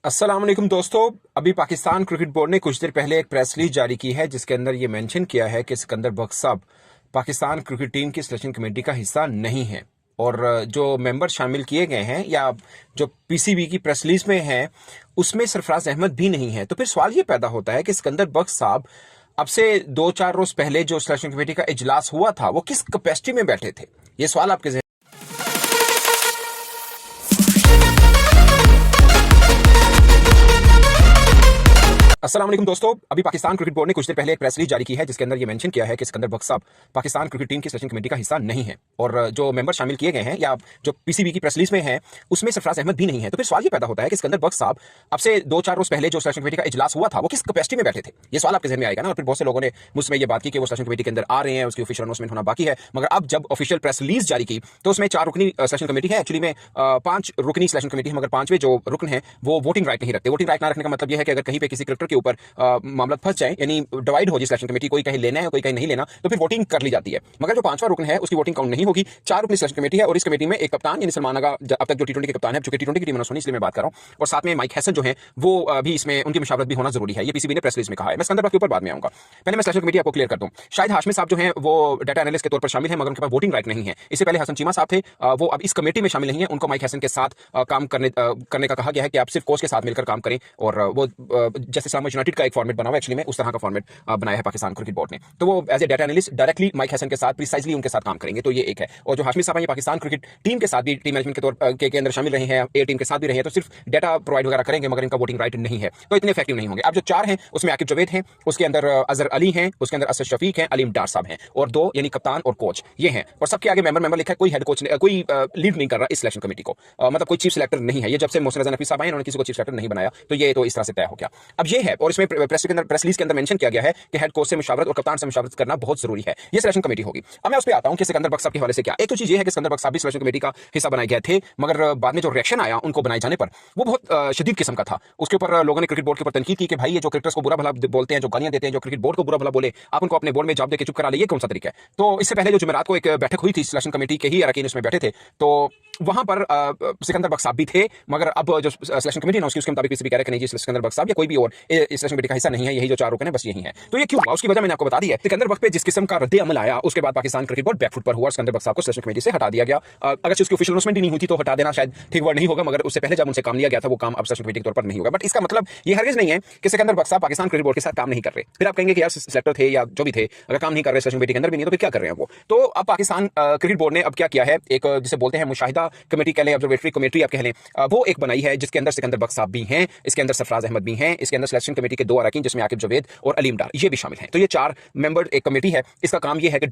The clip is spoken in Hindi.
अस्सलाम वालेकुम दोस्तों। अभी पाकिस्तान क्रिकेट बोर्ड ने कुछ देर पहले एक प्रेस रिलीज जारी की है जिसके अंदर ये मेंशन किया है कि सिकंदर बख्श साहब पाकिस्तान क्रिकेट टीम की सिलेक्शन कमेटी का हिस्सा नहीं है और जो मेंबर शामिल किए गए हैं या जो पीसीबी की प्रेस रिलीज में है उसमें सरफराज अहमद भी नहीं है। तो फिर सवाल ये पैदा होता है कि सिकंदर बख्श साहब अब से 2-4 रोज पहले जो सिलेक्शन कमेटी का इजलास हुआ था वो किस कैपेसिटी में बैठे थे? ये सवाल आपके अस्सलाम वालेकुम दोस्तों। अभी पाकिस्तान क्रिकेट बोर्ड ने कुछ देर पहले एक प्रेस रिलीज जारी की है जिसके अंदर ये मेंशन किया है कि सिकंदर बख्श साहब पाकिस्तान क्रिकेट टीम की सिलेक्शन कमेटी का हिस्सा नहीं है और जो मेंबर शामिल किए गए हैं या जो पीसीबी की प्रेस रिलीज में है उसमें सरफराज अहमद भी नहीं है। तो फिर सवाल ये पैदा होता है कि सिकंदर बख्श साहब अब से 2-4 रोज पहले जो सिलेक्शन कमेटी का इजलास हुआ था वो किस कैपेसिटी में बैठे थे? ये सवाल आपके जहन में आएगा ना। और फिर बहुत से लोगों ने मुझसे ये बात की कि वो सिलेक्शन कमेटी के अंदर आ रहे हैं, उसकी ऑफिशियल अनाउंसमेंट होना बाकी है। मगर अब जब ऑफिशियल प्रेस रिलीज जारी की तो उसमें 4 रुकनी सिलेक्शन कमेटी है। एक्चुअली में 5 रुकनी सिलेक्शन कमेटी है, मगर 5वें जो रुकन है वो वोटिंग राइट नहीं रखते। वोटिंग राइट ना रखने का मतलब यह है कि अगर कहीं पे किसी क्रिकेटर के ऊपर मामला फंस जाए, यानी डिवाइड हो जाए सिलेक्शन कमेटी, कोई कहीं लेना है कोई कहीं नहीं लेना, तो फिर वोटिंग कर ली जाती है। मगर जो 5वां रुकन है उसकी वोटिंग काउंट नहीं होगी। 4 रुकनी सिलेक्शन कमेटी है और इस कमेटी में एक कप्तान यानी सलमान आगा अब तक जो टी20 के कप्तान है, चूंकि टी20 की टीम ना सुनी इसलिए मैं बात कर रहा हूं, और साथ में माइक हैसन जो है वो भी इसमें उनकी मुशावरत भी होना जरूरी है। ये पीसीबी ने प्रेस रिलीज में कहा है। मैं सिकंदर बख्श के ऊपर बाद में आऊंगा, पहले मैं सिलेक्शन कमेटी आपको क्लियर कर दूं। शायद हाशमी साहब जो है वो डाटा एनालिस्ट के तौर पर शामिल है मगर उनके पास वोटिंग राइट नहीं है। इससे पहले हसन चीमा साहब थे, वो अब इस कमेटी में शामिल नहीं है। उनको माइक हैसन के साथ काम करने का कहा गया है कि आप सिर्फ कोच के साथ मिलकर काम करें, और वो जैसे इस्लामाबाद यूनाइटेड का एक फॉर्मेट बना हुआ है एक्चुअली में उस तरह का फॉर्मेट बनाया है पाकिस्तान क्रिकेट बोर्ड ने। तो वो as a data analyst directly Mike Hesson के साथ प्रिसाइजली उनके साथ काम करेंगे। तो ये एक है। और जो हाशमी साहब हैं पाकिस्तान क्रिकेट टीम के साथ भी टीम मैनेजमेंट के तौर के अंदर शामिल रहे हैं, ए टीम के साथ भी रहे हैं, तो सिर्फ डाटा प्रोवाइड वगैरह करेंगे मगर इनका वोटिंग राइट नहीं है, तो इतने इफेक्टिव नहीं होंगे। अब जो 4 हैं उसमें आकिब जावेद हैं, उसके अंदर अजहर अली हैं, उसके अंदर असद शफीक हैं, अलीम डार साहब हैं, और 2 यानी कप्तान और कोच ये हैं। और सबके आगे मेंबर लिखा है। कोई हेड कोच कोई लीड नहीं कर रहा इस सिलेक्शन कमेटी को, मतलब कोई चीफ सिलेक्टर नहीं है। ये जब से मोहसिन रजा नकवी साहब आए उन्होंने किसी को चीफ सिलेक्टर नहीं बनाया, तो ये तो इस तरह से तय हो गया। अब ये है, और इसमें प्रेस रिलीज के अंदर मेंशन किया गया है कि हेड कोच से मुशावरत और कप्तान से मुशावरत करना बहुत जरूरी है। ये सिलेक्शन कमेटी होगी। अब मैं उस पर आता हूं कि सिकंदर बख्श साहब के हवाले से क्या। एक तो चीज ये है कि सिकंदर बख्श साहब भी सिलेक्शन कमेटी का हिस्सा बनाए गए थे, मगर बाद में जो रिएक्शन आया उनको बनाए जाने पर वो बहुत शदीद किस्म का था। उसके ऊपर लोगों ने क्रिकेट बोर्ड के ऊपर तनकीद की कि भाई ये जो क्रिकेटर्स को बुरा भला बोलते हैं, जो गालियां देते हैं, जो क्रिकेट बोर्ड को बुरा भला बोले, आप उनको अपने बोर्ड में जॉब देकर चुप करा ले, ये कौन सा तरीका है? तो इससे पहले जो जुमेरात को एक बैठक हुई थी सिलेक्शन कमेटी के ही अरकान उसमें बैठे थे, तो वहां पर सिकंदर बख्श साहब भी थे। मगर अब जो सिलेक्शन कमेटी ना उसके मुताबिक पीसीबी कह रहा है कि नहीं जी सिकंदर बख्श साहब या कोई भी और सिलेक्शन कमेटी का हिस्सा नहीं है, यही जो 4 रुकन है बस यही है। तो ये क्यों हुआ उसकी वजह मैंने आपको बता दी है। सिकंदर बख्श पे जिस किस्म का रद्द अमल आया उसके बाद पाकिस्तान क्रिकेट बोर्ड बैकफुट पर हुआ, सिकंदर बख्श साहब को सिलेक्शन कमेटी से हटा दिया गया। अगर उसकी ऑफिशियल अनाउंसमेंट ही नहीं हुई थी तो हटा देना शायद ठीक वर्ड नहीं होगा, मगर उससे पहले जब उनसे काम लिया गया था वो काम अब सिलेक्शन कमेटी के तौर पर नहीं होगा। बट इसका मतलब ये हरगिज नहीं है कि सिकंदर बख्श साहब पाकिस्तान क्रिकेट बोर्ड के साथ काम नहीं कर रहे। फिर आप कहेंगे कि यार सिलेक्टर थे या जो भी थे, अगर काम नहीं कर रहे सिलेक्शन कमेटी के अंदर भी नहीं तो फिर क्या कर रहे हैं वो? तो अब पाकिस्तान क्रिकेट बोर्ड ने अब क्या किया है, एक जिसे बोलते हैं मुशाहिदा कमेटी कह लें, ऑब्जर्वेटरी कमेटी आप कह लें, वो एक बनाई है जिसके अंदर सिकंदर बख्श साहब भी हैं, इसके अंदर सरफराज अहमद भी हैं, इसके अंदर सिलेक्शन कमेटी के 2 अरकान जिसमें आकिब जावेद और अलीम डार ये भी शामिल हैं। तो ये 4 मेंबर एक कमेटी है। इसका काम ये है कि